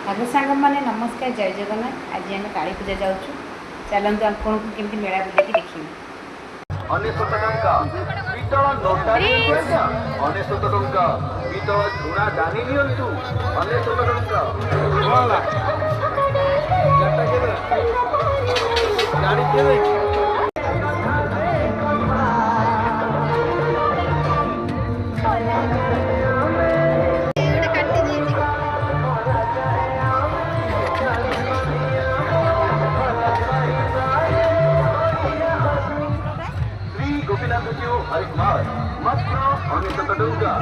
Hello सांग मैंने नमस्कार जय जगन्नाथ। आज आम काली पूजा जाऊँ। चलते आपको केमती मेला बुले देखिए। अनेशत टंका पितल नोटा नियंतु अनेशत टंका पितल झुणा दानी नियंतु अनेशत टंका गाड़ी के गोपीनाथ जी हरिकुमार मात्र अनेशत टंका